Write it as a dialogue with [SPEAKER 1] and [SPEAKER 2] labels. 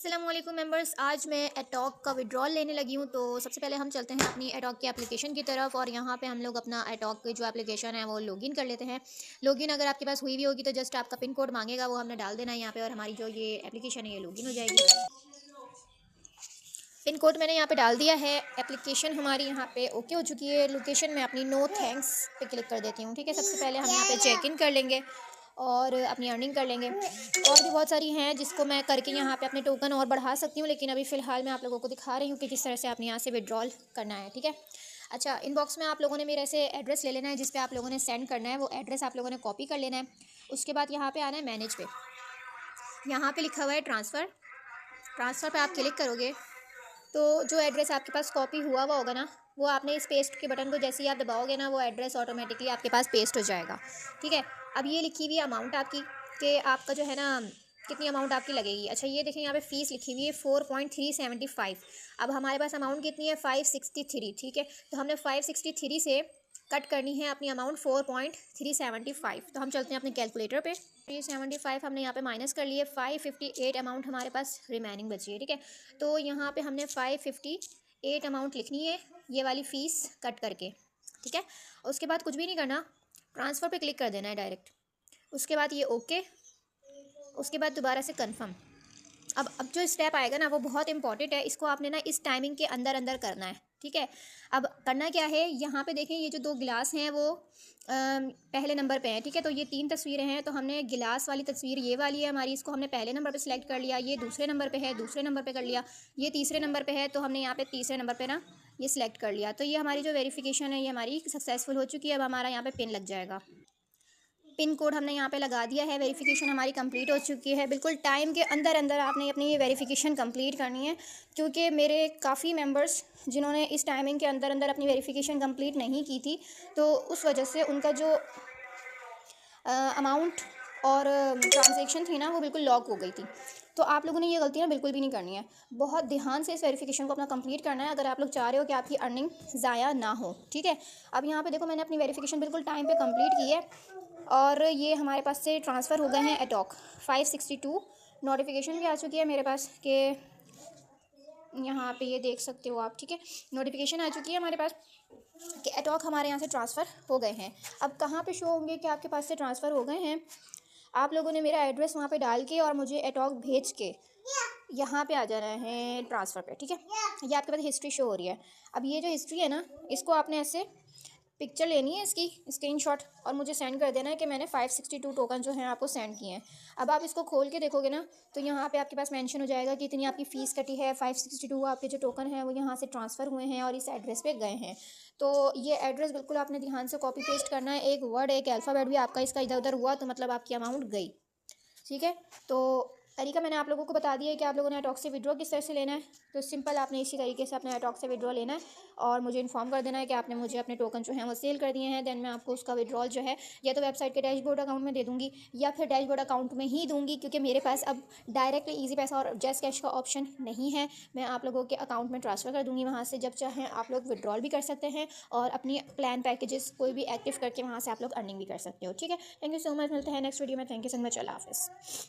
[SPEAKER 1] अस्सलामुअलैकुम मेंबर्स, आज मैं एटॉक का विड्रॉल लेने लगी हूँ। तो सबसे पहले हम चलते हैं अपनी एटॉक की एप्लीकेशन की तरफ और यहाँ पे हम लोग अपना एटॉक की जो एप्लीकेशन है वो लॉगिन कर लेते हैं। लॉगिन अगर आपके पास हुई भी होगी तो जस्ट आपका पिन कोड मांगेगा, वो हमने डाल देना है यहाँ पे और हमारी जो ये एप्लीकेशन है ये लॉगिन हो जाएगी। पिन कोड मैंने यहाँ पे डाल दिया है। एप्लीकेशन हमारी यहाँ पे ओके हो चुकी है। लोकेशन में अपनी नो थैंक्स पे क्लिक कर देती हूँ। ठीक है, सबसे पहले हम यहाँ पे चेक इन कर लेंगे और अपनी अर्निंग कर लेंगे। और भी बहुत सारी हैं जिसको मैं करके यहाँ पे अपने टोकन और बढ़ा सकती हूँ, लेकिन अभी फ़िलहाल मैं आप लोगों को दिखा रही हूँ कि किस तरह से आपने यहाँ से विड्रॉल करना है। ठीक है, अच्छा, इनबॉक्स में आप लोगों ने मेरे से एड्रेस ले लेना है जिस पे आप लोगों ने सेंड करना है। वो एड्रेस आप लोगों ने कॉपी कर लेना है। उसके बाद यहाँ पे आना है मैनेज पे। यहाँ पे लिखा हुआ है ट्रांसफ़र। ट्रांसफ़र पे आप क्लिक करोगे तो जो एड्रेस आपके पास कॉपी हुआ हुआ होगा ना, वो आपने इस पेस्ट के बटन को जैसे ही आप दबाओगे ना, वो एड्रेस ऑटोमेटिकली आपके पास पेस्ट हो जाएगा। ठीक है, अब ये लिखी हुई अमाउंट आपकी कि आपका जो है ना कितनी अमाउंट आपकी लगेगी। अच्छा, ये देखें यहाँ पे फ़ीस लिखी हुई है 4.375। अब हमारे पास अमाउंट कितनी है 563। ठीक है, तो हमने 563 से कट करनी है अपनी अमाउंट 4.375। तो हम चलते हैं अपने कैलकुलेटर पे। 375 हमने यहाँ पे माइनस कर लिए। 558 अमाउंट हमारे पास रिमेनिंग बची है। ठीक है, तो यहाँ पे हमने 558 अमाउंट लिखनी है, ये वाली फ़ीस कट करके। ठीक है, उसके बाद कुछ भी नहीं करना, ट्रांसफ़र पे क्लिक कर देना है डायरेक्ट। उसके बाद ये ओके, उसके बाद दोबारा से कंफर्म। अब जो स्टेप आएगा ना वो बहुत इंपॉर्टेंट है, इसको आपने ना इस टाइमिंग के अंदर अंदर करना है। ठीक है, अब करना क्या है, यहाँ पे देखें ये जो दो गिलास हैं वो पहले नंबर पे हैं। ठीक है, तो ये 3 तस्वीरें हैं, तो हमने गिलास वाली तस्वीर ये वाली है हमारी, इसको हमने पहले नंबर पे सिलेक्ट कर लिया। ये दूसरे नंबर पे है, दूसरे नंबर पे कर लिया। ये तीसरे नंबर पे है, तो हमने यहाँ पे तीसरे नंबर पे ना ये सिलेक्ट कर लिया। तो ये हमारी जो वेरिफिकेशन है ये हमारी सक्सेसफुल हो चुकी है। अब हमारा यहाँ पे पिन लग जाएगा। पिन कोड हमने यहाँ पे लगा दिया है। वेरिफिकेशन हमारी कंप्लीट हो चुकी है। बिल्कुल टाइम के अंदर अंदर आपने अपनी ये वेरिफिकेशन कंप्लीट करनी है, क्योंकि मेरे काफ़ी मेंबर्स जिन्होंने इस टाइमिंग के अंदर अंदर अपनी वेरिफिकेशन कंप्लीट नहीं की थी, तो उस वजह से उनका जो अमाउंट और ट्रांजैक्शन थी ना वो बिल्कुल लॉक हो गई थी। तो आप लोगों ने ये गलतियाँ बिल्कुल भी नहीं करनी है। बहुत ध्यान से इस वेरिफिकेशन को अपना कंप्लीट करना है अगर आप लोग चाह रहे हो कि आपकी अर्निंग ज़ाया ना हो। ठीक है, अब यहाँ पे देखो मैंने अपनी वेरिफिकेशन बिल्कुल टाइम पे कंप्लीट की है और ये हमारे पास से ट्रांसफ़र हो गए हैं एटॉक 562। नोटिफिकेशन भी आ चुकी है मेरे पास कि यहाँ पे ये देख सकते हो आप। ठीक है, नोटिफिकेशन आ चुकी है हमारे पास कि एटॉक हमारे यहाँ से ट्रांसफ़र हो गए हैं। अब कहाँ पे शो होंगे कि आपके पास से ट्रांसफ़र हो गए हैं, आप लोगों ने मेरा एड्रेस वहाँ पे डाल के और मुझे एटॉक भेज के यहाँ पे आ जाना है ट्रांसफ़र पे। ठीक है, ये आपके पास हिस्ट्री शो हो रही है। अब ये जो हिस्ट्री है ना, इसको आपने ऐसे पिक्चर लेनी है इसकी स्क्रीनशॉट और मुझे सेंड कर देना है कि मैंने 562 टोकन जो हैं आपको सेंड किए हैं। अब आप इसको खोल के देखोगे ना तो यहाँ पे आपके पास मेंशन हो जाएगा कि इतनी आपकी फ़ीस कटी है। 562 आपके जो टोकन हैं वो यहाँ से ट्रांसफ़र हुए हैं और इस एड्रेस पे गए हैं। तो ये एड्रेस बिल्कुल आपने ध्यान से कॉपी पेस्ट करना है। एक वर्ड एक अल्फ़ाबेट भी आपका इसका इधर उधर हुआ तो मतलब आपकी अमाउंट गई। ठीक है, तो तरीका मैंने आप लोगों को बता दिया है कि आप लोगों ने एटॉक से विड्रॉ किस तरह से लेना है। तो सिंपल आपने इसी तरीके से अपने एटॉक से विड्रॉ लेना है और मुझे इन्फॉर्म कर देना है कि आपने मुझे अपने टोकन जो हैं वो सेल कर दिए हैं। देन मैं आपको उसका विड्रॉल जो है या तो वेबसाइट के डैशबोर्ड अकाउंट में दे दूँगी या फिर डैशबोर्ड अकाउंट में ही दूँगी, क्योंकि मेरे पास अब डायरेक्ट ईजी पैसा और जस्ट कैश का ऑप्शन नहीं है। मैं आप लोगों के अकाउंट में ट्रांसफ़र कर दूँगी, वहाँ से जब चाहें आप लोग विड्रॉल भी कर सकते हैं और अपनी प्लान पैकेजेस कोई भी एक्टिव करके वहाँ से आप लोग अर्निंग भी कर सकते हो। ठीक है, थैंक यू सो मच। मिलते हैं नेक्स्ट वीडियो में। Thank you so much. अल्लाह हाफ़िज़।